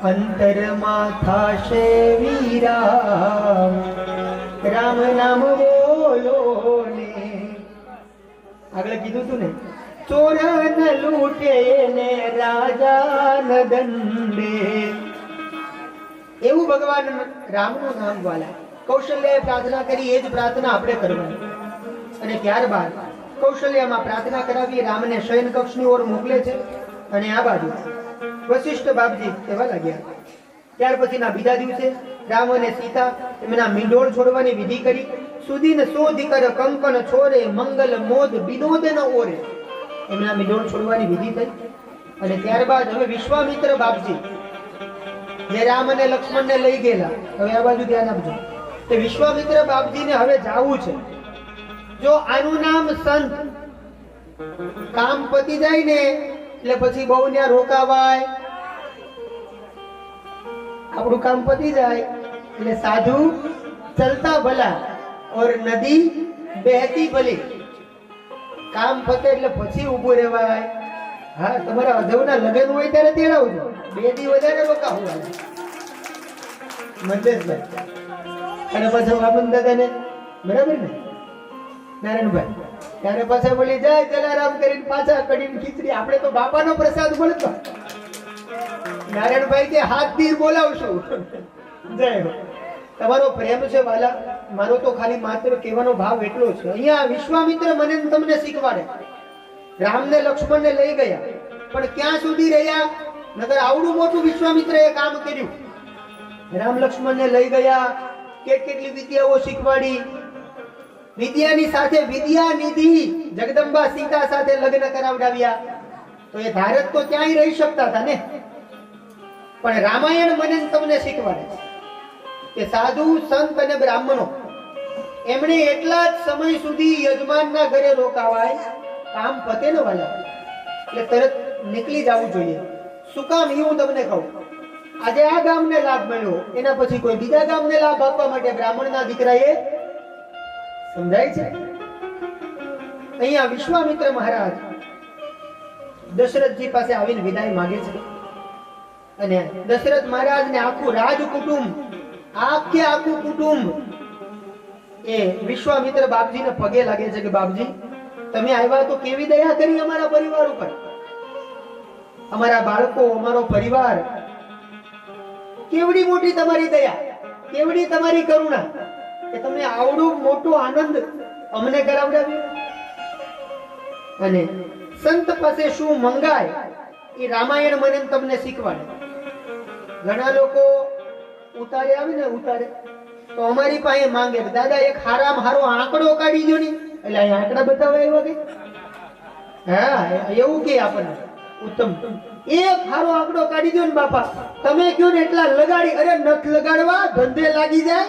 અંતરમાં થાશે વિરામ, રામ નામ બોલો ને. આગળ કીધું તું ને, ચોર ન લૂટે ને રાજા ન દંડે. એવું ભગવાન રામનું નામ વાલા. કૌશલ્યાએ પ્રાર્થના કરી, એ જ પ્રાર્થના આપણે કરવાની. અને ત્યારબાદ કૌશલ્યામાં પ્રાર્થના કરાવી, રામને શયન કક્ષની ઓર મોકલે છે. અને આ બાજુ વશિષ્ઠ બાપજી કહેવા લાગ્યા. ત્યાર પછીના બીજા દિવસે રામ અને સીતા એમના મીંડોળ છોડવાની વિધિ કરી. સુધીન શોધ કર કંકણ છોરે, મંગલ મોદ વિનોદ ન ઓરે. એમના મીંડોળ છોડવાની વિધિ થઈ. અને ત્યારબાદ હવે વિશ્વામિત્ર બાપજી જે રામ અને લક્ષ્મણને લઈ ગયેલા, હવે આ બાજુ ધ્યાન આપજો. તે વિશ્વામિત્ર બાપજીને હવે જાવું છે. જો આનું નામ સંત. કામ પતી જાય ને એટલે પછી બહુ ત્યાં રોકાવાય. આપણું કામ પતી જાય એટલે સાધુ ચલતા ભલા ઓર નદી બહેતી ભલી. કામ પતે એટલે પછી ઊભું રહેવાય. હા, તમારા અધવના લગ્ન હોય ત્યારે તેડાવજો. 2 દી વધારે રોકાવું મંદેશભાઈ. અને પછી વામન દાદાને બરાબર ને નારાયણભાઈ, ત્યારે પાછા બોલી જાય જલારામ કરીને પાછા કડીને ખીચડી. આપણે તો બાપાનો પ્રસાદ મળતો. નારાયણભાઈ કે હાથ દી બોલાવશું. જય હો. તમારો પ્રેમ છે વાલા. મારો તો ખાલી માત્ર કહેવાનો ભાવ એટલો છે. અહીંયા વિશ્વામિત્ર મને તમને શીખવાડે. રામને લક્ષ્મણને લઈ ગયા, પણ ક્યાં સુધી રહ્યા? નગર આવડું મોટું વિશ્વામિત્ર એ કામ કર્યું. રામ લક્ષ્મણને લઈ ગયા, કેટલી વિદ્યાઓ શીખવાડી. વિદ્યાની સાથે વિદ્યા નિધિ જગદંબા સીતા સાથે લગ્ન કરાવડાવ્યા. તો એ ભારત તો ક્યાંય રહી શકતા હતા ને. પણ રામાયણ મને તમને શીખવાડે કે સાધુ સંત અને બ્રાહ્મણો એમણે એટલા જ સમય સુધી યજમાનના ઘરે રોકાવાય. કામ પતે ને વાલા એટલે તરત નીકળી જવું જોઈએ. શું કામ? એ હું તમને કહું. આજે આ ગામને લાભ મળ્યો, એના પછી કોઈ બીજા ગામને લાભ આપવા માટે બ્રાહ્મણના દીકરાએ સમજાય છે. અહીંયા વિશ્વામિત્ર મહારાજ દશરથજી પાસે આવીને વિદાય માંગે છે. અને દશરથ મહારાજને આખું રાજ કુટુંબ, આખું કુટુંબ એ વિશ્વામિત્ર બાપજીને પગે લાગે છે કે બાપજી તમે આવ્યા તો કેવી દયા કરી અમારા પરિવાર ઉપર. અમારા બાળકો, અમારો પરિવાર, કેવડી મોટી તમારી દયા, કેવડી તમારી કરુણા કે તમે આવડું મોટો આનંદ અમને કરાવડાવ્યો. અને સંત પાસે શું મંગાય એ રામાયણ મને તમને શીખવાડે. ઘણા લોકો ઉતારે આવે ને, ઉતારે તો અમારી પાસે માંગે દાદા એક હારામાં હારો આંકડો કાઢી દો ને. એટલે અહીં આંકડા બતાવે એવા કે હા એવું કે આપણને ઉત્તમ એક હારો આંકડો કાઢી દો ને બાપા. તમે કયો ને એટલા લગાડી. અરે નથ લગાડવા, ધંધે લાગી જાય.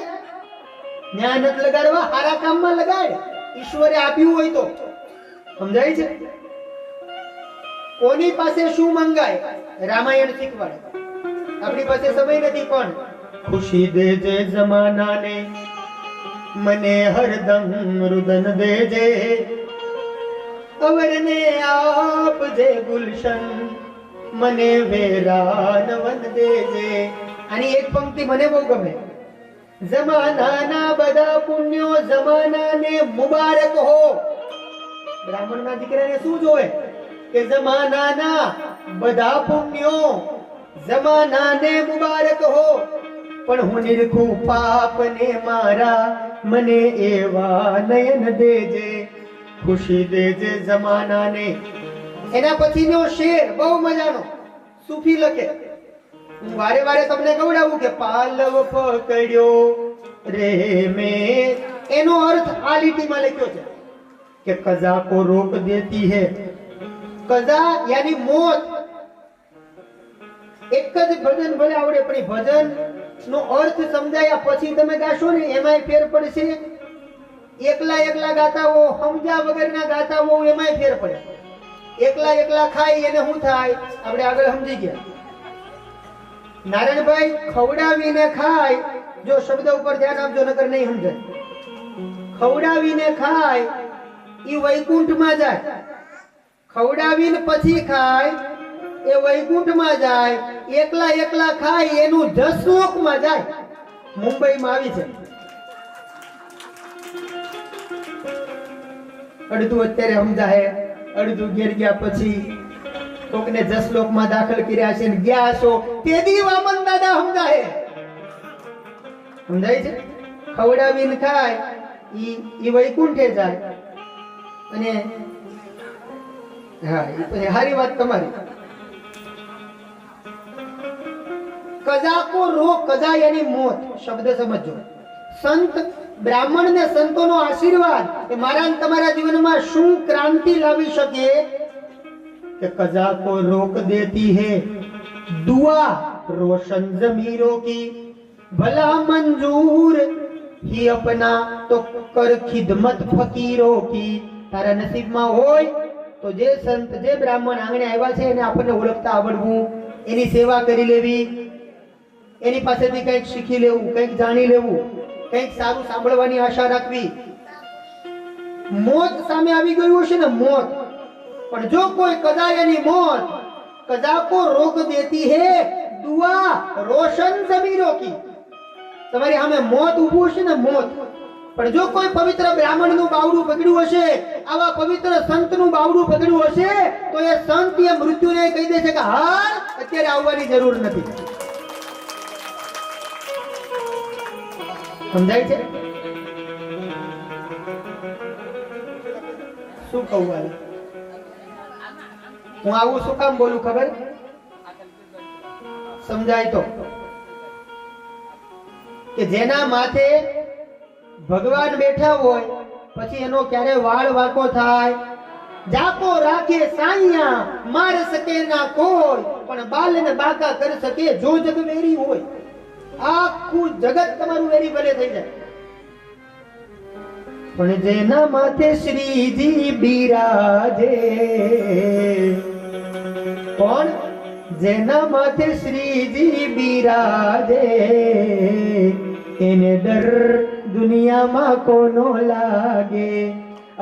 ન્યા નથ લગાડવા, હારા કામમાં લગાડ. ઈશ્વરે આપ્યું હોય તો. સમજાય છે? કોની પાસે શું મંગાય રામાયણ શીખવાડે. આપણી પાસે સમય નથી, પણ ખુશી દેજે જમાનાને, મને હરદમ રુદન દેજે, અવરને આપજે ગુલશન, મને વેરાન વન દેજે. આની એક પંક્તિ મને બહુ ગમે. જમાનાના બધા પુણ્યો જમાનાને મુબારક હો. બ્રાહ્મણના દીકરાને શું જોવે કે જમાનાના બધા પુણ્યો જમાનાને મુબારક હો, પણ હું નિરખું પાપને મારા, મને એવા નયન દેજે, ખુશી દેજે જમાનાને. એના પછીનો શેર બહુ મજાનો સૂફી લખે. હું વારે વારે તમને ગવડાવું કે પાલવ પકડ્યો રે મેં. એનો અર્થ આ લીટીમાં લખ્યો છે કે કઝા કો રોક દેતી હૈ. કઝા યાની મોત. એક જ ભજન ભલે આવડે, પણ ભજન નો અર્થ સમજાયા પછી તમે ગાશો ને એમાંય ફેર પડશે. એકલા ગાતા હો, સમજ્યા વગરના ગાતા હો, એમાંય ફેર પડે. એકલા ખાય એને શું થાય આપણે આગળ સમજી ગયા. નારાયણભાઈ ખવડાવીને ખાય, જો શબ્દ ઉપર ધ્યાન આપજો નકર નહીં સમજાય. ખવડાવીને ખાય ઈ વૈકુંઠમાં જાય. ખવડાવીને પછી ખાય એ વૈકુંઠમાં જાય, એકલા એકલા ખાય એનું જસલોકમાં જાય. મુંબઈમાં આવી છે. અડધું અત્યારે સમજાય, અડધું ઘેર ગયા પછી કોકને જસલોકમાં દાખલ કર્યા છે ને ગયા છો તેદી વામન દાદા સમજાય. સમજાય છે? ખવડાવીને ખાય ઈ વૈકુંઠે જાય. અને હા, એ હારી વાત તમારી. કજા કો રોગ, કજા યાની મોત. શબ્દ સમજો. સંત બ્રાહ્મણ ને સંતોનો આશીર્વાદ એ મારા અને તમારા જીવનમાં શું ક્રાંતિ લાવી શકે કે કજા કો રોક દેતી હે दुआ रोशन जमीरों की भला मंजूर ही अपना तो कर खिदमत फकीरों की. तारा नसीब में होय तो जे संत जे ब्राह्मण आंगणे આવ્યા છે એને આપણને ઓળખતા આવડવું, એની સેવા કરી લેવી, એની પાસેથી કંઈક શીખી લેવું, કંઈક જાણી લેવું, કંઈક સારું સાંભળવાની આશા રાખવી. મોત સામે આવી ગયું હશે ને મોત, પણ જો કોઈ કદાયાની મોત कजा को रोक देती है दुआ रोशन जमीरों की. તમારી સામે મોત ઊભું હશે ને મોત, પણ જો કોઈ પવિત્ર બ્રાહ્મણ નું બાવડું પકડ્યું હશે, આવા પવિત્ર સંત નું બાવડું પકડ્યું હશે, તો એ સંત એ મૃત્યુને કહી દે છે કે હાર અત્યારે આવવાની જરૂર નથી. સમજાય છે? શું કહું? હું આવું શું કામ બોલું ખબર? સમજાય તો કે જેના માથે ભગવાન બેઠા હોય પછી એનો ક્યારે વાળ વાકો થાય, જાકો રાખે સાઈયા માર શકે ના કોઈ, પણ બાલ ને બાકા કરી શકે જો જગ વેરી હોય. આખું જગત તમારું વેરી ભલે થઈ જાય, પણ જેના માથે શ્રીજી બિરાજે, કોણ? જેના માથે શ્રીજી બિરાજે, એને ડર દુનિયામાં કોનો લાગે.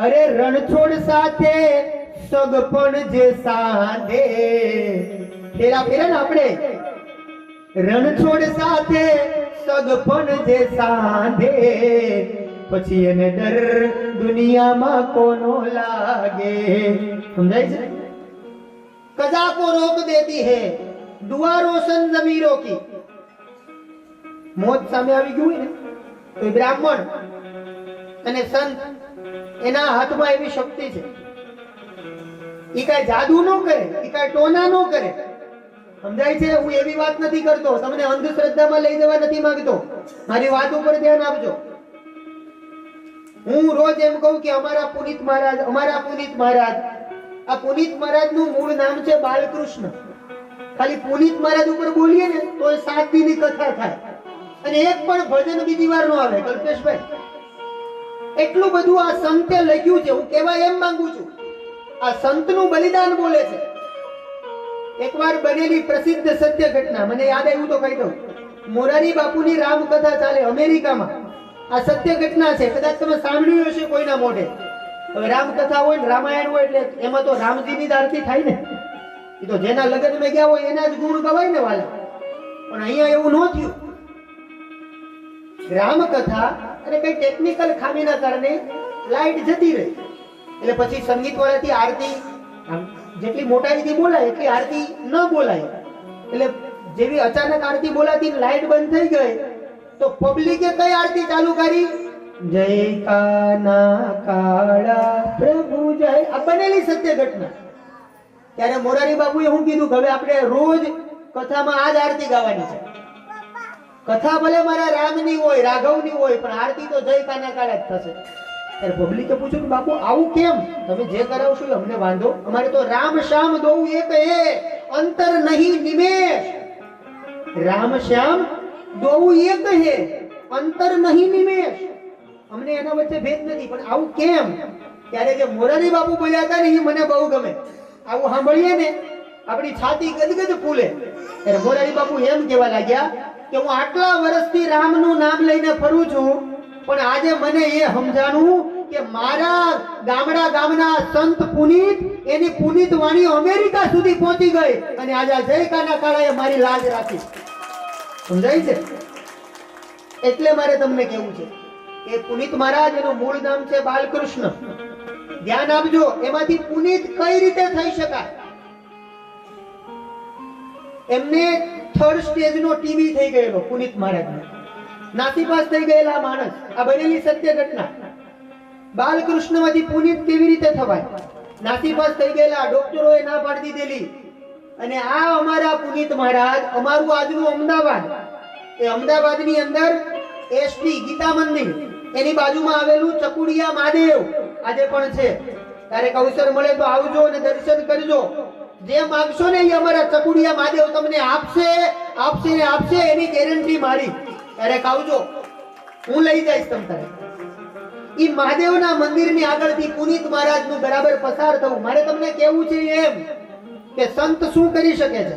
અરે રણછોડ સાથે સગ પણ જે સાંધે, ફેરા ફેરા ને આપણે, રણછોડ સાથે સગ પણ જે સાંધે, પછી એને ડર દુનિયામાં કોનો લાગે. સમજાય છે? कजा को रोक देती है दुआ रोशन जमीरों की. મોત સામે આવી ગયું ને તો બ્રાહ્મણ અને સંત એના હાથમાં એવી શક્તિ છે, ઈ કઈ જાદુ નો કરે, ઈ કઈ ટોના નો કરે. સમજાય છે? હું એવી વાત નથી કરતો, તમને અંધશ્રદ્ધામાં લઈ જવા નથી માંગતો, મારી વાત ઉપર ધ્યાન આપજો. હું રોજ એમ કહું કે અમારા પુનિત મહારાજ, અમારા પુનિત મહારાજ, આ પુનિત મહારાજ નું મૂળ નામ છે બાલકૃષ્ણ. ખાલી પુનિત મહારાજ ઉપર બોલીએ ને તો 7 દીની કથા થાય અને એક પણ ભજન બીજી વાર નો આવે. કલ્પેશભાઈ, એટલું બધું આ સંતે લખ્યું છે. હું કહેવા એમ માંગુ છું, આ સંતનું બલિદાન બોલે છે. એકવાર બનેલી પ્રસિદ્ધ સત્ય ઘટના મને યાદ આવ્યું તો કહી દઉં. મોરારી બાપુની રામકથા ચાલે અમેરિકામાં. આ સત્ય ઘટના છે, કદાચ તમે સાંભળ્યું હશે કોઈના મોઢે. હવે રામકથા હોય ને રામાયણ હોય એટલે એમાં તો રામજીની જ આરતી થાય ને, એ તો જેના લગ્નમાં ગયા હોય એના જ ગુણ ગવાય ને વાલા. પણ અહીંયા એવું ન થયું. રામકથા અને કઈ ટેકનિકલ ખામીના કારણે લાઈટ જતી રહી, એટલે પછી સંગીત વાળાથી આરતી જેટલી મોટાઈથી બોલાય એટલી આરતી ન બોલાય. એટલે જેવી અચાનક આરતી બોલાતી લાઈટ બંધ થઈ ગઈ તો પબ્લિકે કઈ આરતી ચાલુ કરી? જય કાના કાળા પ્રભુ જય. આ બનેલી સત્ય ઘટના. ત્યારે મોરારી બાપુએ શું કીધું કે હવે આપણે રોજ કથામાં આ જ આરતી ગાવાની છે. કથા ભલે મારા રામની હોય, રાઘવની હોય, પણ આરતી તો જય કાના કાળા જ થશે. ત્યારે પબ્લિકે પૂછ્યું કે બાપુ આવું કેમ? તમે જે કરાવશો અમને વાંધો, અમારે તો રામ શ્યામ દો એક હે, અંતર નહીં નિમેષ. રામ શ્યામ દો એક હે, અંતર નહીં નિમેષ. અમને એના વચ્ચે ભેદ નથી. પણ આવું કેમ? ત્યારે જે મોરારી બાપુ બોલ્યા હતા ને એ મને બહુ ગમે. આવું સાંભળીએ ને આપણી છાતી ગદગદ ફૂલે. ત્યારે મોરારી બાપુ એમ કહેવા લાગ્યા કે હું આટલા વર્ષથી રામનું નામ લઈને ફરું છું, પણ આજે મને એ સમજાણું કે મારા ગામડા ગામના સંત પુનિત એની પુનિત વાણી અમેરિકા સુધી પહોંચી ગઈ અને આજે આ જયકાના કાળાએ મારી લાજ રાખી. સમજાય છે? એટલે મારે તમને કહેવું છે કે પુનિત મહારાજ એનું મૂળ નામ છે બાલકૃષ્ણ. ધ્યાન આપજો, એમાંથી પુનિત કઈ રીતે થઈ શકાય. એમને થર્ડ સ્ટેજ નો ટીબી થઈ ગયેલો પુનિત મહારાજને, નાસીપાસ થઈ ગયેલા માણસ. આ બનેલી સત્ય ઘટના. બાલકૃષ્ણ માંથી પુનિત કેવી રીતે થવાય? નાસીપાસ થઈ ગયેલા, ડોક્ટરોએ ના પાડી દીધેલી. અને આ અમારા પુનિત મહારાજ, અમારું આજનું અમદાવાદ, એ અમદાવાદની અંદર એસટી ગીતા મંદિર એની બાજુમાં આવેલું ચકુડિયા મહાદેવ આજે પણ છે. ત્યારે અવસર મળે તો આવજો અને દર્શન કરજો. જે માંગશો ને એ અમારા ચકુડિયા મહાદેવ તમને આપશે, આપશે ને આપશે, એની ગેરંટી મારી. ત્યારે આવજો, હું લઈ જઈશ તમને. ઈ મહાદેવના મંદિરની આગળથી પુનિત મહારાજનું બરાબર પસાર થવું. મારે તમને કેવું છે એમ કે સંત શું કરી શકે છે.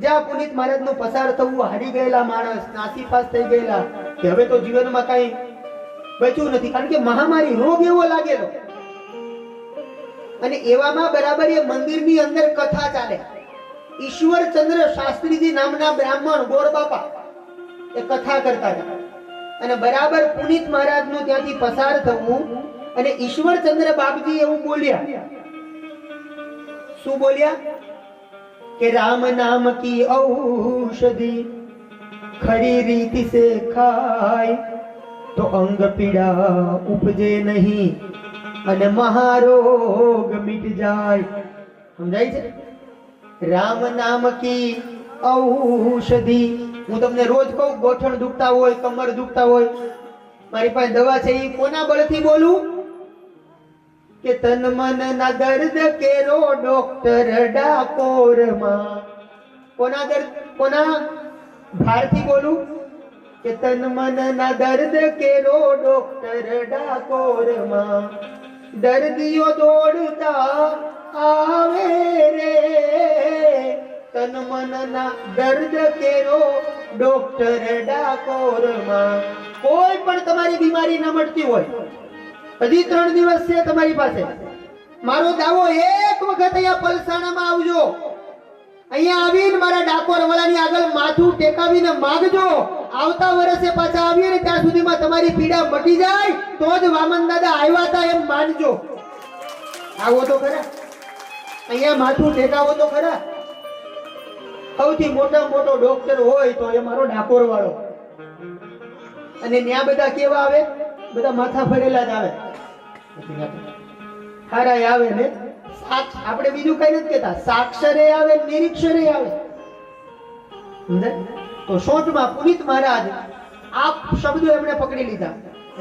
જ્યાં પુનિત મહારાજનું પસાર થવું, હારી ગયેલા માણસ, નાસીપાસ થઈ ગયેલા, કે હવે તો જીવનમાં કઈ બચ્યું નથી, કારણ કે મહામારી રોગ એવો લાગેલો. અને એવામાં બરાબર એ મંદિરની અંદર કથા ચાલે. ઈશ્વરચંદ્ર શાસ્ત્રીજી નામના બ્રાહ્મણ ગોરબાપા એ કથા કરતા હતા. અને બરાબર પુનિત મહારાજનું ત્યાંથી પસાર થવું, અને ઈશ્વરચંદ્ર બાપજી એવું બોલ્યા. શું બોલ્યા? કે રામ નામ કી ઔષધિ ખરી રીતિ સે ખાય તો અંગ પીડા ઉપજે નહીં અને મહારોગ મિટ જાય. સમજાય છે? રામ નામ કી ઔષધિ. હું તમને રોજ કહું, ગોઠણ દુખતા હોય, કમર દુખતા હોય, મારી પાસે દવા છે. એ કોના બળથી બોલું? કે તન મન ના દર્દ કેરો ડોક્ટર ડાકોર માં. કોના દર્દ, કોના ભારથી બોલું? કે તન મન ના દર્દ કેરો ડોક્ટર ડાકોર માં. દર્દીઓ દોડતા આવે રે, તન મન ના દર્દ કેરો ડોક્ટર ડાકોર માં. કોઈ પણ તમારી બીમારી ન મટતી હોય, હજી 3 દિવસ છે તમારી પાસે, મારો દાવો, એક વખત અહીંયા પલસાણામાં આવજો. અહીંયા આવીને મારા ડાકોર વાળાની આગળ માથું ટેકાવીને માંગજો. આવતા વર્ષે પાછા આવીએ ને ત્યાં સુધીમાં તમારી પીડા મટી જાય તો જ વામન દાદા આવ્યા હતા એમ માનજો. આવો તો ખરા, અહીંયા માથું ટેકાવો તો ખરા. સૌથી મોટા મોટો ડોક્ટર હોય તો એ મારો ડાકોર વાળો. અને ત્યાં બધા કેવા આવે? બધા માથા ફરેલા જ આવે. હારા આવે ને, આપણે બીજું કઈ નથી કેતા, સાક્ષરે આવે, નિરીક્ષરે આવે. તો શોર્ટમાં પુનિત મહારાજ આ શબ્દો એમણે પકડી લીધા.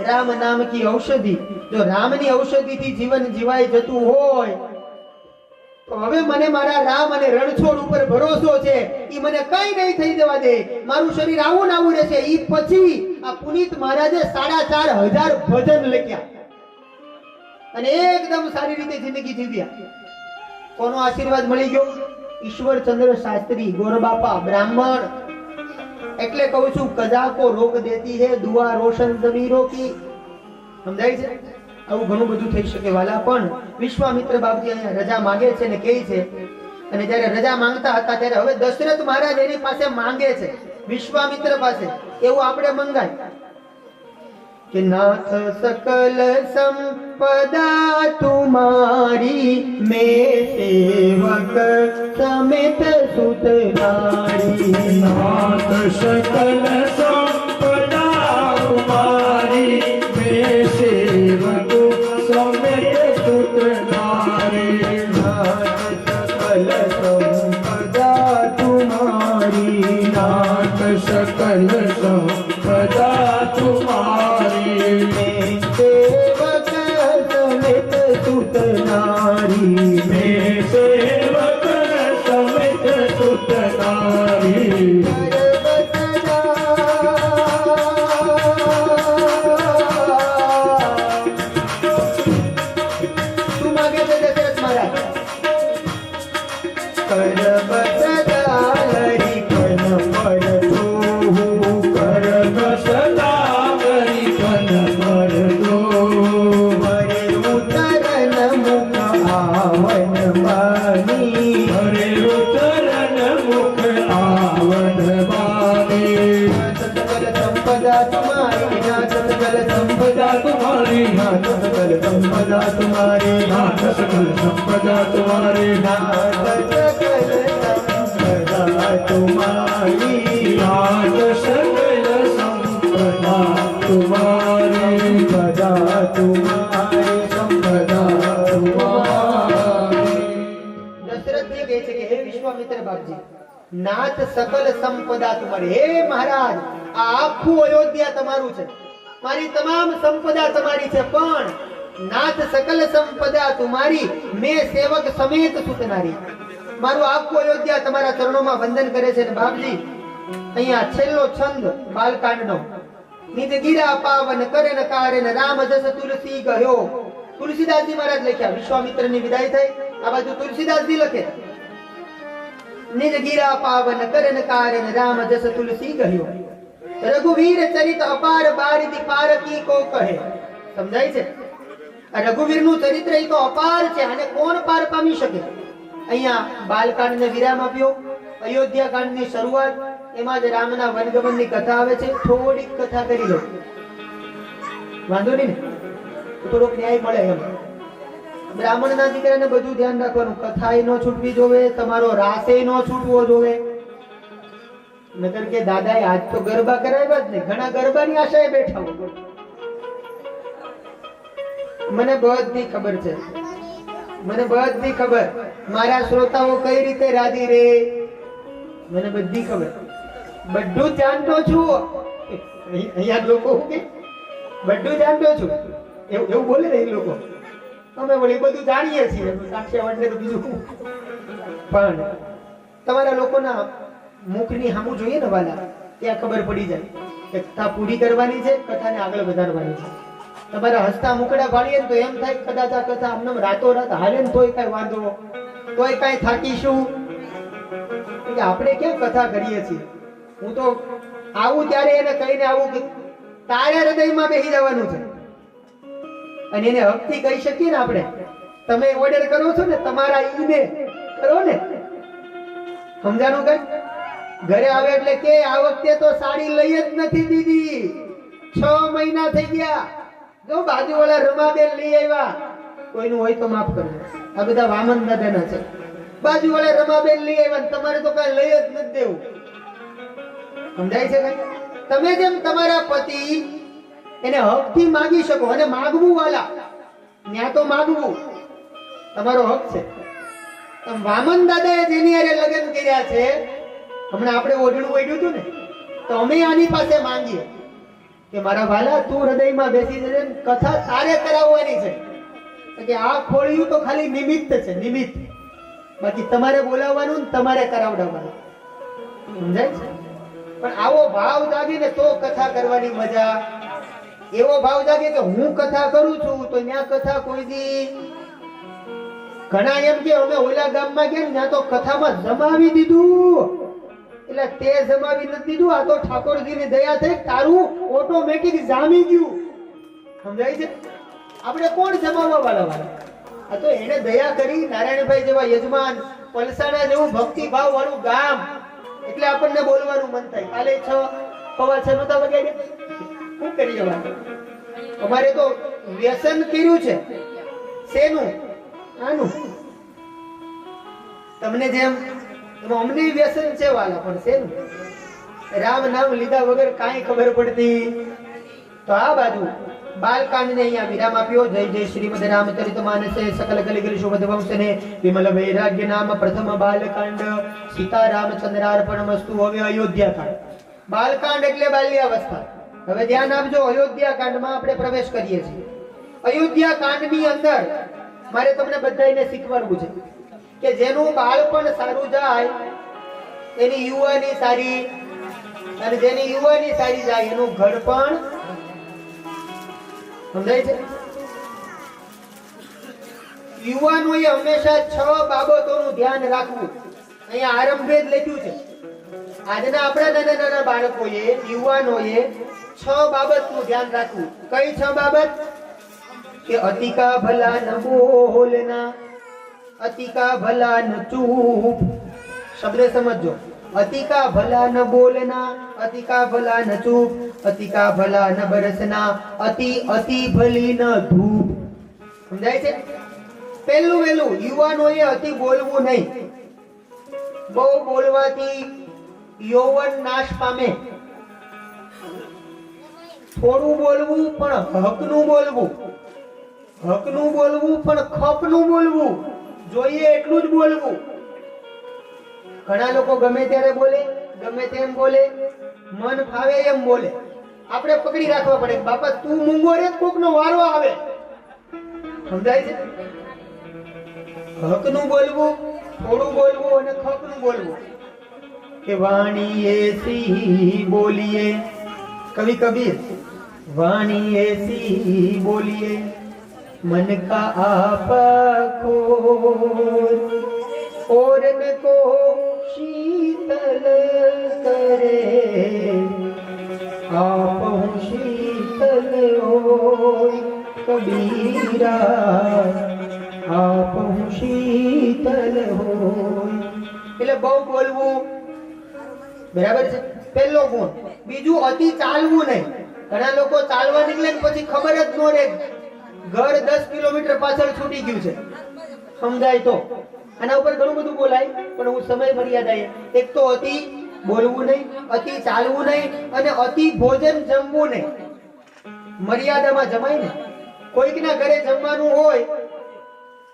રામ નામ કી ઔષધિ. જો રામની ઔષધિથી જીવન જીવાઈ જતું હોય તો હવે મને મારા રામ અને રણછોડ ઉપર ભરોસો છે. ઈ મને કઈ નહીં થઈ જવા દે. મારું શરીર આવું ને આવું રહેશે. ઈ પછી આ પુનિત મહારાજે 4500 ભજન લખ્યા અને એકદમ સારી રીતે જિંદગી જીવ્યા. કોનો આશીર્વાદ મળી ગયો? ઈશ્વરચંદ્ર શાસ્ત્રી ગોરબાપા બ્રાહ્મણ. એટલે કહું છું, કજા કો રોક દેતી હે દુઆ રોશન ज़मीरों की. સમજાય છે? આવું ઘણું બધું થઈ શકે વાલા. પણ વિશ્વામિત્ર બાપજી અહીંયા રજા માંગે છે ને કહે છે. અને જ્યારે રજા માંગતા હતા ત્યારે હવે દશરથ મહારાજ એની પાસે માંગે છે, વિશ્વામિત્ર પાસે. એવું આપણે મંગાય કે નાથ સકલ સંપદા તુમારી, મેં સેવક સમેત સુત નારી. નાથ સકલ સંપદા તુમારી, મેં સેવક સમેત સુત નારી. નાથ સકલ સંપદા તુમારી, નાથ સકલ સંપદા તુમારી. મેં સેવક સમેત સુત નારી. મેં સેવક સમેત સુત નારી. શું માગે છે દશરથ મહારાજ? કરબ સદા હરિ કન પર જોહું, કરબ સદા હરિ કન પર જોહું. संपदा तुम्हारी नाथ सकल संपदा तुम्हारी नाथ सकल संपदा तुम्हारी संपदा तुम्हारी संपदा तुम्हारी. દશરથજી કહે છે કે હે વિશ્વામિત્ર બાપજી, નાથ સકલ સંપદા તમારી. હે મહારાજ, આ આખું અયોધ્યા તમારું છે, મારી તમામ સંપદા તમારી છે, પણ નાથ સકલ સંપદા તમારી, મેં સેવક સમેત સુતનારી. મારું આખું અયોધ્યા તમારા ચરણોમાં વંદન કરે છે. ને બાપજી, અહીંયા છેલ્લો છંદ બાલકાંડનો, નિજ ગીરા પાવન કરે ન કારે ન રામ જસ તુલસી ગયો. તુલસીદાસજી મહારાજ લખ્યા, વિશ્વામિત્રની વિદાય થઈ, આ બાજુ તુલસીદાસજી લખે, નિજ ગીરા પાવન કરે ન કારે ન રામ જસ તુલસી ગયો. રઘુવીર ચરિત અપાર બારિદી પારકી કો કહે. સમજાય છે? આ રઘુવીરનું ચરિત્ર એ તો અપાર છે, અને કોણ પાર પામી શકે? અહીંયા બાલકાંડને વિરામ આપ્યો, અયોધ્યા કાંડની શરૂઆત, એમાં જ રામના વનગમનની કથા આવે છે. થોડીક કથા કરી લો, વાંધો નહીં ને, થોડોક ન્યાય મળે એમ. બ્રાહ્મણના દીકરાને બધું ધ્યાન રાખવાનું, કથાએ ન છૂટવી જોવે, તમારો રાસે ન છૂટવો જોવે. નગર કે દાદાએ આજ તો ગરબા કરાવ્યા જ નહીં, ઘણા ગરબાની આશાએ બેઠા હોય. મને બધી ખબર છે, મને બધી ખબર, મારા શ્રોતાઓ કઈ રીતે રાજી રે, મને બધી ખબર, બધું જાણતો છું. અહીંયા લોકો શું કે બધું જાણતો છું, એવું બોલે ને એ લોકો. અમે વળી બધું જાણીએ છીએ, સાક્ષાવાળને તો બીજું શું. પણ તમારા લોકોના મુખની સામું જોઈએ ને વાલા, ત્યાં ખબર પડી જાય કે કથા પૂરી કરવાની છે, કથાને આગળ વધારવાની છે. તમારા હસતા મુકડા ભાળીએ ને તો એમ થાય કદાચ આ કથા આમને રાતો રાત હાલે ને તોય કઈ વાંધો, તોય કઈ થાકીશું. આપણે કેમ કથા કરીએ છીએ? હું તો આવું ત્યારે એને કહીને આવું કે તારે હૃદયમાં બેસી જવાનું છે, અને એને હકથી કહી શકીએ ને આપણે. તમે ઓર્ડર કરો છો ને તમારા ઈને કરો ને, સમજાણું કઈ? ઘરે આવે એટલે કે આ વખતે તો સાડી લઈ જ નથી દીધી, 6 મહિના થઈ ગયા, જો બાજુવાળા રમાબેન લઈ આવ્યા. કોઈનું હોય તો માફ કરજો, આ બધા વામન દાદાના છે. બાજુવાળા રમાબેન લઈ આવ્યા, તમારે તો કઈ લઈ જ નથી દેવું. સમજાય છે કઈ? તમે જેમ તમારા પતિ એને હકથી માંગી શકો, અને માંગવું વાલા, ત્યાં તો માંગવું તમારો હક છે. વામન દાદાએ જેની હારે લગ્ન કર્યા છે, હમણાં આપણે ઓઢણું ઓઢ્યું હતું ને, તો અમે આની પાસે માંગીએ કે મારા વાલા તું હૃદયમાં બેસી જજે, કથા તારે કરાવવાની છે. કે આ ખોળિયું તો ખાલી નિમિત્ત છે, નિમિત્ત, બાકી તમારે બોલાવવાનું ને તમારે કરાવડાવવાનું. સમજાય છે? પણ આવો ભાવ જાગીને તો કથા કરવાની મજા. એવો ભાવ જાગે કે હું કથા કરું છું તો ત્યાં કથા કોઈ દી, ઘણા એમ કે અમે ઓલા ગામમાં ગયા ને ત્યાં તો કથામાં જમાવી દીધું, એટલે તે જમાવી નથી દીધું, આ તો ઠાકોરજીની દયા થઈ, તારું ઓટોમેટિક જામી ગયું. સમજાય છે? આપણે કોણ જમાવવા વાળા? આ તો એને દયા કરી, નારાયણભાઈ જેવા યજમાન, પલસાણા જેવું ભક્તિ ભાવ વાળું ગામ, એટલે આપણને બોલવાનું મન થાય. કાલે 6:15 નતા વગાડ્યા, શું કરીએ વાત? અમારે તો વ્યસન કર્યું છે. શેનું? આનું. તમને જેમ અમને વ્યસન છે વાલા, પણ શેનું? રામ નામ લીધા વગર કાંઈ ખબર પડતી. તો આ બાજુ બાલકાંડને અહીંયા વિરામ આપ્યો. જય જય શ્રીમદ રામચરિતમાનસે સકલ કલિગલ શોભદ વંશને વિમલ વૈરાગ્ય નામ પ્રથમ બાલકાંડ. સીતા રામચંદ્રાર્પણમસ્તુ. હવે અયોધ્યા કાંડ. બાલકાંડ એટલે બાલ્યાવસ્થા. હવે ધ્યાન આપજો, અયોધ્યા કાંડમાં આપણે પ્રવેશ કરીએ છીએ. અયોધ્યા કાંડની અંદર મારે તમને બધાને શીખવાડવું છે કે જેનું બાળપણ સારું જાય એની યુવાની સારી, અને જેની યુવાની સારી જાય એનું ઘર પણ. સમજાય છે? યુવાનોએ હંમેશા 6 બાબતોનું ધ્યાન રાખવું. અહીંયા આરંભે જ લખ્યું છે. આજના આપણા નાના નાના બાળકોએ, યુવાનોએ 6 બાબતનું ધ્યાન રાખવું. કઈ 6 બાબત? કે અતિકા ભલા ન બોલના, અતિકા ભલા ન ચૂપ. શબ્દ સમજો. અતિકા ભલા ન બોલના, અતિકા ભલા ન ચૂપ, અતિકા ભલા ન બરસના, અતિ અતિ ભલી ન ધૂપ. સમજાય છે? પહેલું વહેલું યુવાનોએ અતિ બોલવું નહીં. બહુ બોલવાથી યૌવન નાશ પામે. થોડું બોલવું પણ હકનું બોલવું. હકનું બોલવું પણ ખપનું બોલવું. જોઈએ એટલું જ બોલવું. ઘણા લોકો ગમે ત્યારે બોલે, ગમે તેમ બોલે, મન ફાવે એમ બોલે. આપણે પકડી રાખવા પડે, બાપા તું મૂંગો રે કોકનો વારો આવે. સમજાય છે? હકનું બોલવું, થોડું બોલવું અને ખપનું બોલવું. કે વાણી એસી બોલીએ, કવિ કબીર, વાણી એસી બોલીએ मन का आप खोर और न को शीतल करे आप हूँ शीतल होय कबीरा आप हूँ शीतल होय. એટલે બહુ બોલવું બરાબર છે, પહેલો ગુણ. બીજું અતિ ચાલવું નહીં. ઘણા લોકો ચાલવા નીકળે ને પછી ખબર જ ન રહે ઘર 10 કિલોમીટર પાછળ છૂટી ગયું છે. સમજાય તો આના ઉપર ઘણું બધું બોલાય, પણ હું સમય મર્યાદાએ. એક તો અતિ બોલવું નહીં, અતિ ચાલવું નહીં અને અતિ ભોજન જમવું નહીં. મર્યાદામાં જમાય ને. કોઈકના ઘરે જમવાનું હોય,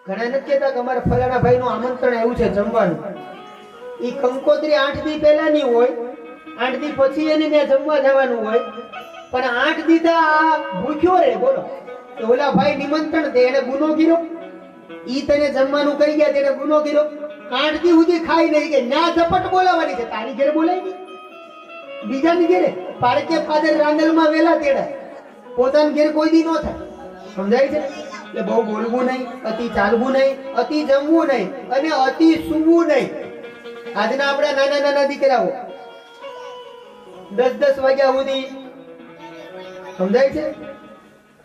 ઘણા નથી કહેતા કે અમારા ફલાણા ભાઈનું આમંત્રણ આવ્યું છે જમવાનું. ઈ કંકોત્રી 8 દી પહેલાની હોય, 8 દી પછી એને ત્યાં જમવા જવાનું હોય, પણ 8 દી તો આ ભૂખ્યો રે. બોલો, ઓલા ભાઈ નિમંત્રણ દે, એને ગુનો કર્યો. ઈ તને જમવાનું કહી ગયા, તેને ગુનો કર્યો. 8 દી સુધી ખાઈ નહીં કે ના ઝપટ બોલાવાની છે. તારી ઘરે બોલાય નહીં, બીજાની ઘરે. પારકે ફાધર રાંદલમાં વેલા તેડા, પોતાના ઘરે કોઈ દી ન થાય. સમજાય છે? એટલે બહુ બોલવું નહીં, અતિ ચાલવું નહીં, અતિ જમવું નહીં અને અતિ સૂવું નહીં. આજના આપણા નાના નાના દીકરાઓ 10-10 વાગ્યા સુધી, સમજાય છે,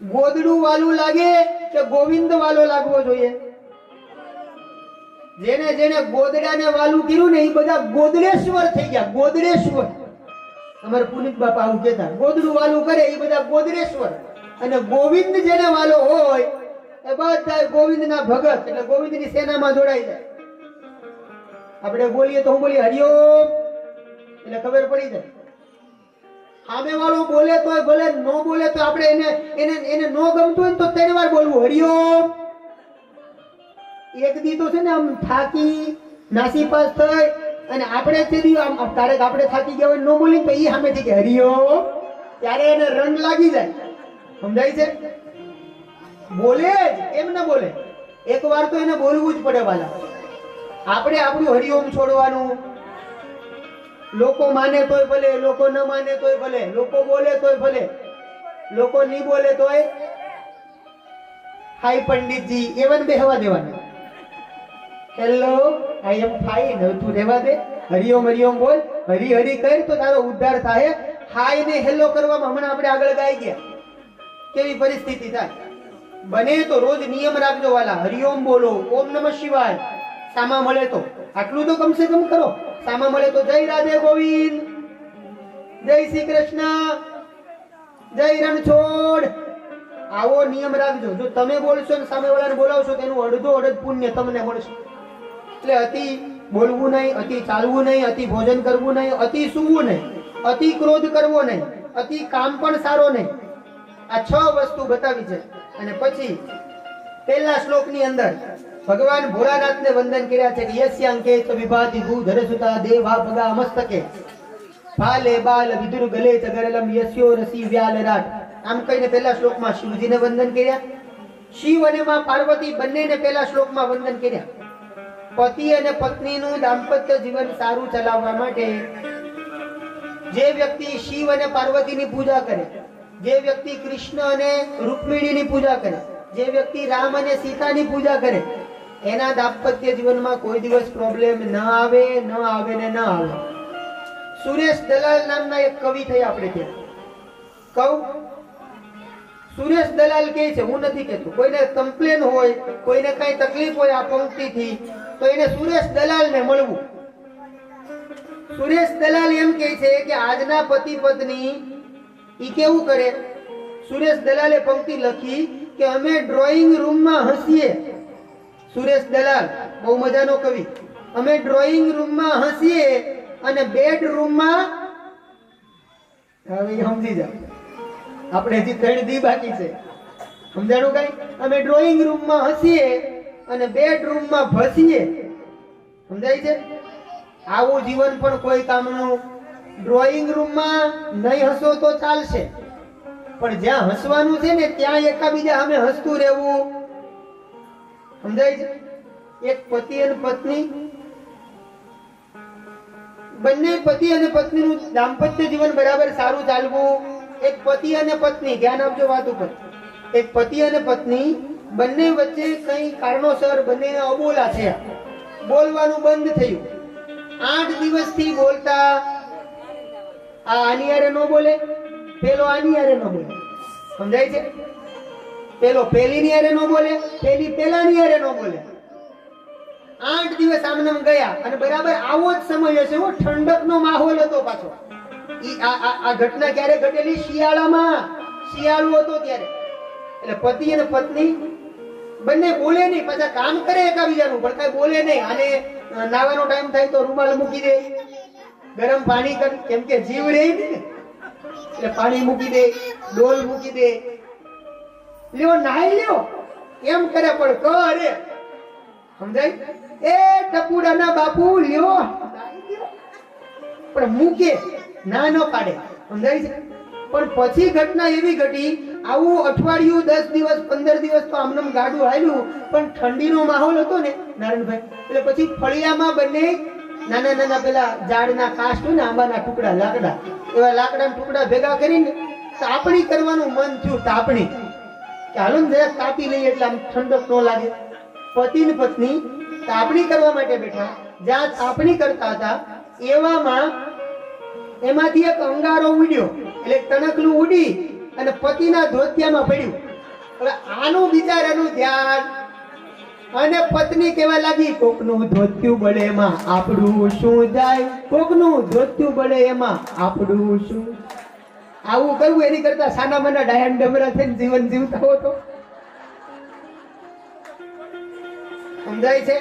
ગોદડું વાલું લાગે કે ગોવિંદ વાલો લાગવો જોઈએ. જેને જેને ગોદડાને વાલું કર્યું ને એ બધા ગોદડેશ્વર થઈ ગયા. ગોદડેશ્વર. અમારા પુનિત બાપા આવું કહેતા, ગોદડું વાલું કરે એ બધા ગોદડેશ્વર. અને ગોવિંદ જેને વાલો હોય એ બધા ગોવિંદના ભગત, એટલે ગોવિંદની સેનામાં જોડાઈ જાય. આપણે બોલીએ તો હું બોલીએ હરિઓમ એટલે ખબર પડી જાય. સામે વાળો બોલે તોય ભલે, નો બોલે તો આપણે એને નો ગમતું હોય તો 3 વાર બોલવું હરિઓમ. એક દી તો છે ને આમ થાકી નાસીપાસ થઈ અને આપણે તે દી આમ તારે આપણે થાકી ગયા હોય નો બોલી તો ઈ સામેથી કે હરિઓમ, ત્યારે એને રંગ લાગી જાય. સમજાય છે? બોલે જ, એમ ન બોલે. એક વાર તો એને બોલવું જ પડે વાલા. આપણે આપણું હરિઓમ છોડવાનું. લોકો માને તોય ભલે, લોકો ન માને તોય ભલે, લોકો બોલે તોય ભલે, લોકો નહીં બોલે તોય હાય પંડિતજી એવન બેહવા દેવાના. હેલો, આઈ એમ ફાઇન, તું રહેવા દે. હરિઓમ હરિઓમ બોલ, હરી હરી કર તો તારો ઉદ્ધાર થાય. હાય ને હેલો કરવામાં હમણાં આપણે આગળ ગાઈ ગયા. કેવી પરિસ્થિતિ થાય. બને તો રોજ નિયમ રાખજો વાલા. હરિઓમ બોલો, ઓમ નમઃ શિવાય. સામા મળે તો આટલું તો કમસે કમ કરો. સામા મળે તો જય રાધે ગોવિંદ, જય શ્રી કૃષ્ણ, જય રણછોડ, આવો નિયમ રાખજો. જો તમે બોલશો ને સામે વાળાને બોલાવશો તેનું અડધ પુણ્ય તમને મળશે. એટલે અતિ બોલવું નહીં, અતિ ચાલવું નહીં, અતિ ભોજન કરવું નહીં, અતિ સૂવું નહીં, અતિ ક્રોધ કરવો નહીં, અતિ કામ પણ સારો નહીં. આ 6 વસ્તુ બતાવી છે. અને પછી પહેલા શ્લોકની અંદર ભગવાન ભોળાનાથને વંદન કર્યા છે કે યસ્યાંકે ચ વિભાતિ ભૂધરસુતા દેવા ભગા મસ્તકે ભાલે બાલ વિદુર ગલે ચગરલમ યસ્યો રસી વ્યાલરાટ. આમ કહીને પહેલા શ્લોકમાં શિવજીને વંદન કર્યા. શિવ અને માં પાર્વતી બંનેને પહેલા શ્લોકમાં વંદન કર્યા. પતિ અને પત્નીનું દાંપત્ય જીવન સારું ચલાવવા માટે જે વ્યક્તિ શિવ અને પાર્વતીની પૂજા કરે, જે વ્યક્તિ કૃષ્ણ અને રૂકમિણીની પૂજા કરે, જે વ્યક્તિ રામ અને સીતાની પૂજા કરે, એના દાંપત્ય જીવનમાં કોઈ દિવસ પ્રોબ્લેમ ન આવે, ન આવે ને ન આવે. સુરેશ દલાલ નામના એક કવિ થયા આપણે ત્યાં. કહું, સુરેશ દલાલ કહે છે, હું નથી કહેતો, કોઈને કમ્પ્લેન હોય, કોઈને કઈ તકલીફ હોય આ પંક્તિથી, તો એને સુરેશ દલાલને મળવું. સુરેશ દલાલ એમ કહે છે કે આજના પતિ પત્ની ઈ કેવું કરે. સુરેશ દલાલે પંક્તિ લખી કે અમે ડ્રોઈંગ રૂમમાં હસીએ સુરેશ દલાલ બહુ મજાનો કવિ. અમે ડ્રોઈંગ રૂમમાં હસીએ અને બેડરૂમમાં, હવે સમજી જાઓ, આપણે હજી 3 દી બાકી છે. સમજાણું કઈ? અમે ડ્રોઈંગ રૂમમાં હસીએ અને બેડરૂમમાં ભસીએ. સમજાય છે? આવું જીવન પણ કોઈ કામનું. ડ્રોઈંગ રૂમમાં નહીં હસો તો ચાલશે, પણ જ્યાં હસવાનું છે ને ત્યાં એકાબીજા સામે હસતું રહેવું. સમજાય છે? એક પતિ અને પત્ની, બંને પતિ અને પત્નીનું દાંપત્ય જીવન બરાબર સારું ચાલવું. એક પતિ અને પત્ની, ધ્યાન આપજો વાત ઉપર, એક પતિ અને પત્ની બંને વચ્ચે કઈ કારણોસર બંને અબોલા થયા, બોલવાનું બંધ થયું. 8 દિવસથી બોલતા, આ આની હારે ન બોલે, પેલો આની હારે ન બોલે. સમજાય છે? પેલો પેલીની હારે ન બોલે, પેલી પેલાની હારે ન બોલે. 8 દિવસ આમને આમ ગયા અને બરાબર આવો જ સમય હશે, ઠંડકનો માહોલ હતો પાછો. આ ઘટના ક્યારે ઘટેલી? શિયાળામાં, શિયાળો હતો ત્યારે. એટલે પતિ અને પત્ની બંને બોલે નહીં, પાછા કામ કરે એકાબીજાનું, પણ કઈ બોલે નહીં. અને નાવાનો ટાઈમ થાય તો રૂમાલ મૂકી દે, ગરમ પાણી કર, કેમ કે જીવ રહે ને, એટલે પાણી મૂકી દે, ડોલ મૂકી દે, લ્યો નાઈ લ્યો એમ કરે, પણ કરે. સમજાય? એ ટપુડાના બાપુ લ્યો પણ મૂકે, ના ન પાડે. સમજાય છે? પણ પછી ઘટના એવી ઘટી, આવું અઠવાડિયું, 10 દિવસ, 15 દિવસ તો આમનામ ગાડું હાલ્યું, પણ ઠંડીનો માહોલ હતો ને નારાયણભાઈ, એટલે પછી ફળિયામાં બંને નાના નાના પેલા ઝાડના કાષ્ટ હોય ને, આંબાના ટુકડા, લાકડા, એવા લાકડાના ટુકડા ભેગા કરીને તાપણી કરવાનું મન થયું. તાપણી કે હાલો ને જરાક તાપી લઈએ એટલે આમ ઠંડક ન લાગે. પતિ ને પત્ની તાપણી કરવા માટે બેઠા. જ્યાં તાપણી કરતા હતા એવામાં એમાંથી એક અંગારો ઉડ્યો, એટલે ટણકલું ઉડી અને પતિના ધોતિયામાં પડ્યું. હવે આનું બિચારાનું ધ્યાન, અને પત્ની કેવા લાગી, કોકનું ધોતિયું બળે એમાં આપણું શું જાય, કોકનું ધોતિયું બળે એમાં આપણું શું. આવું કરવું એની કરતા સાના માના ડાયન ડમરા થઈને જીવન જીવતા હો તો. સમજાય છે?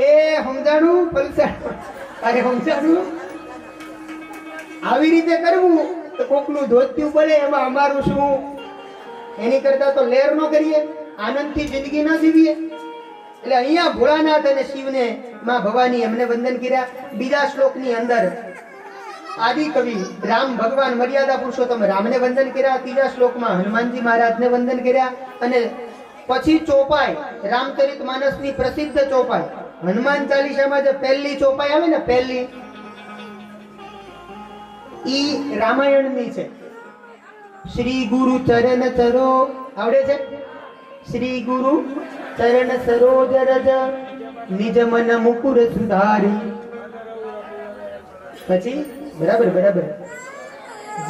એ સમજાણું પલસાણ, અરે સમજાણું. આવી રીતે કરવું તો કોકનું ધોતિયું બળે એમાં અમારું શું. એની કરતા તો લેર નો કરીએ, આનંદથી જિંદગી ન જીવીએ. એટલે અહીંયા ભોળાનાથ અને શિવને માં ભવાની એમને વંદન કર્યા. બીજા શ્લોકની અંદર આદિ કવિ રામ ભગવાન મર્યાદા પુરુષોત્તમ રામને વંદન કર્યા. ત્રીજા શ્લોકમાં હનુમાનજી મહારાજને વંદન કર્યા. અને પછી ચોપાઈ, રામચરિત માનસની પ્રસિદ્ધ ચોપાઈ, હનુમાન ચાલીસામાં જે પહેલી ચોપાઈ આવે ને, પહેલી, ઈ રામાયણની છે. શ્રી ગુરુ ચરણ સરો, આવડે છે? શ્રી ગુરુ ચરણ સરોજ રજ નિજ મન મુકુર સુધારી. પછી બરાબર બરાબર,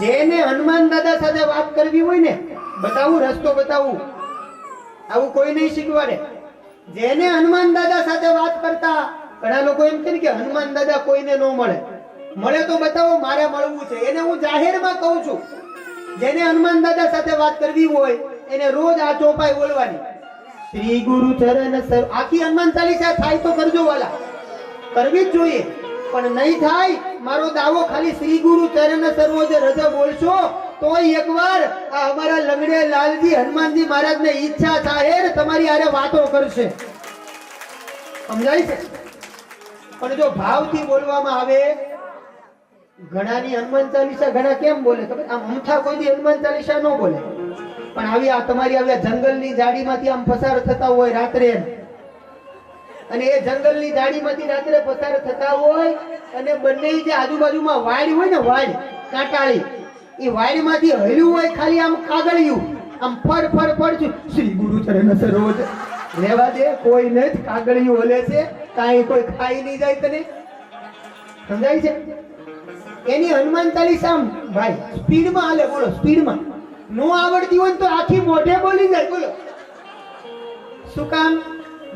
જેને હનુમાન દાદા સાથે વાત કરવી હોય ને, બતાવું, રસ્તો બતાવું, આવું કોઈ નહીં શીખવાડે. જેને હનુમાન દાદા સાથે વાત કરતા, ઘણા લોકો એમ કહે કે હનુમાન દાદા કોઈને ન મળે, મળે તો બતાવો, મારે મળવું છે. એને હું જાહેરમાં કહું છું, જેને હનુમાન દાદા સાથે વાત કરવી હોય એને રોજ આ ચોપાઈ બોલવાની. શ્રી ગુરુ ચરણ સર, આખી હનુમાન ચાલીસા થાય તો કરજો વાલા, કરવી જ જોઈએ. પણ નહીં થાય, મારો દાવો, ખાલી શ્રી ગુરુ ચરણ સરોજ રજ બોલશો તો એકવાર આ અમારા લંગડે લાલજી હનુમાનજી મહારાજને ઈચ્છા થાય ને તમારી આરે વાતો કરશે. સમજાય છે? પણ જો ભાવથી બોલવામાં આવે, ઘણાની હનુમાન ચાલીસા ઘણા કેમ બોલે ખબર? આમ અમથા કોઈ દી હનુમાન ચાલીસા ન બોલે, પણ આવી આ તમારી આવી જંગલની જાડીમાંથી આમ પસાર થતા હોય રાત્રે, અને એ જંગલની જાડીમાંથી રાત્રે પસાર થતા હોય, અને બંને જે આજુબાજુમાં વાડ હોય ને, વાડ કાંટાળી, એ વાડમાંથી હર્યું હોય ખાલી આમ કાગળિયું, આમ ફર ફર ફર, શ્રી ગુરુ ચરણ સરોજ, લેવા દે, કોઈ નથી, કાગળિયું હલે છે, કાંઈ કોઈ ખાઈ નહીં જાય તને. સમજાય છે? એની હનુમાન ચાલીસા ભાઈ સ્પીડમાં હાલે, બોલો, સ્પીડમાં. નો આવડતી હોય તો આખી મોઢે બોલી જાય, બોલો. શું કામ?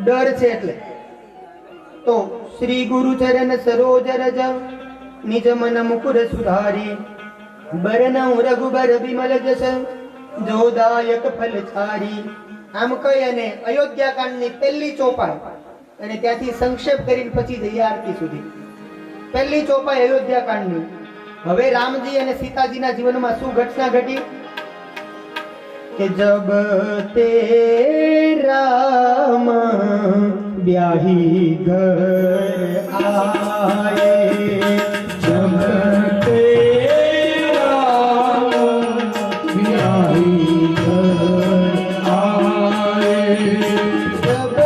ડર છે એટલે. તો શ્રી ગુરુ ચરણ સરોજ રજ નિજ મન મુકુર સુધારી, બરનઉ રઘુબર વિમલ જસ જોદાયક ફલ છારી, આમ કહી અને અયોધ્યા કાંડની પહેલી ચોપાઈ અને ત્યાંથી સંક્ષેપ કરીને પછી જઈએ આરતી સુધી. પહેલી ચોપાઈ અયોધ્યા કાંડની. હવે રામજી અને સીતાજીના જીવનમાં શું ઘટના ઘટી કે જબ તે રામ બ્યાહી ઘર આયે जब ते राम ब्याही घर आए जब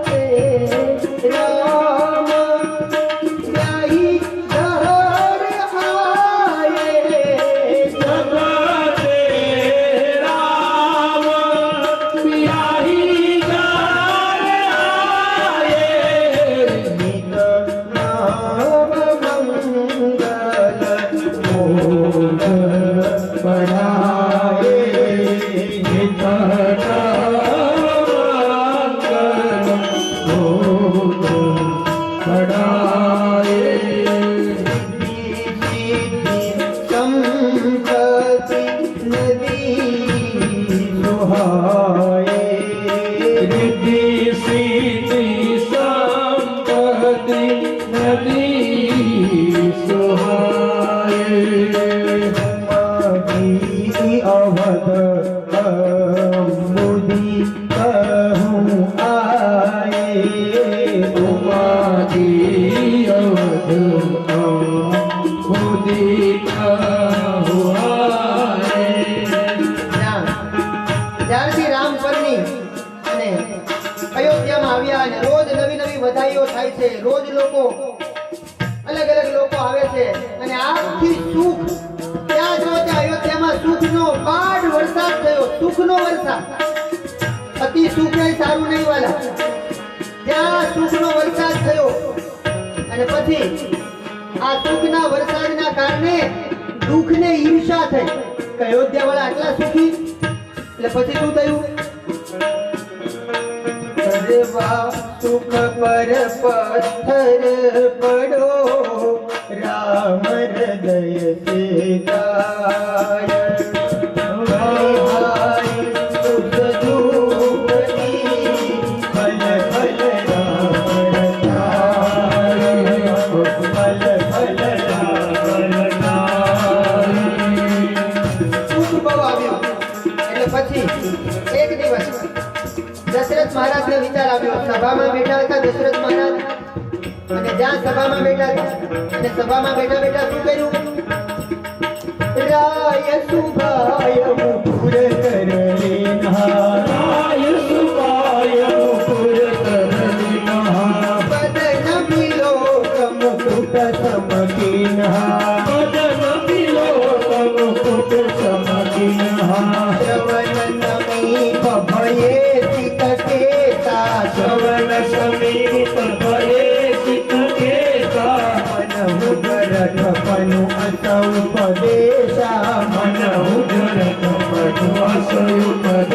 ते राम ब्याही घर आये जब ते राम ब्याही घर आए नित नाम मंगल मोद बढ़ाए नितना मंगल मोद बढ़ाए संपत्ति नदी सुहाए रिद्धि सिद्धि संपत्ति नदी सुहाए मही अवध मुदी कहूँ आए उमादी अवध उदिता हुआ है જ્યારથી રામ પરની અને અયોધ્યામાં આવ્યા અને રોજ નવી નવી વધાઈઓ થાય છે. રોજ લોકો અલગ અલગ લોકો આવે છે અને આખી સુખ ત્યાં જો ત્યાં અયોધ્યામાં સુખનો બાઢ વરસાદ થયો. સુખનો વરસાદ. અતિ સુખ એ સારું નહીં વાલા. ત્યાં સુખનો વરસાદ થયો અને પછી આ સુખના વરસાદના કારણે દુઃખને ઈર્ષા થઈ કે અયોધ્યા વાળા આટલા સુખી. એટલે પછી શું થયું? સર્વા સુખ પર પથ્થર પડો રામ હૃદય સે ગાય બલિહારી સુખ દુઃખની ફલ ફલ રાવણ થાય ફલ ફલ રાવણ સુખ બહુ આવ્યું. એટલે પછી એક દિવસ દશરથ મહારાજને વિચાર આવ્યો. સભામાં બેઠા હતા દશરથ મહારાજ અને જ્યાં સભામાં બેઠા હતા અને સભામાં બેઠા બેઠા શું કર્યું? રાય સુભાય મુકુર કરેના राय सुबाय मुकुर करनिहा બદન મિલો મુકુટ સમકીના बदन बिलोकम कुट समकिन्हा શ્રવણ સમીપ ભયે સિત કેતા श्रवण समीप भये सित केता મનહુ ભરત પનુ અસૌ પદેશા मन उजर कपट असयुपदेशा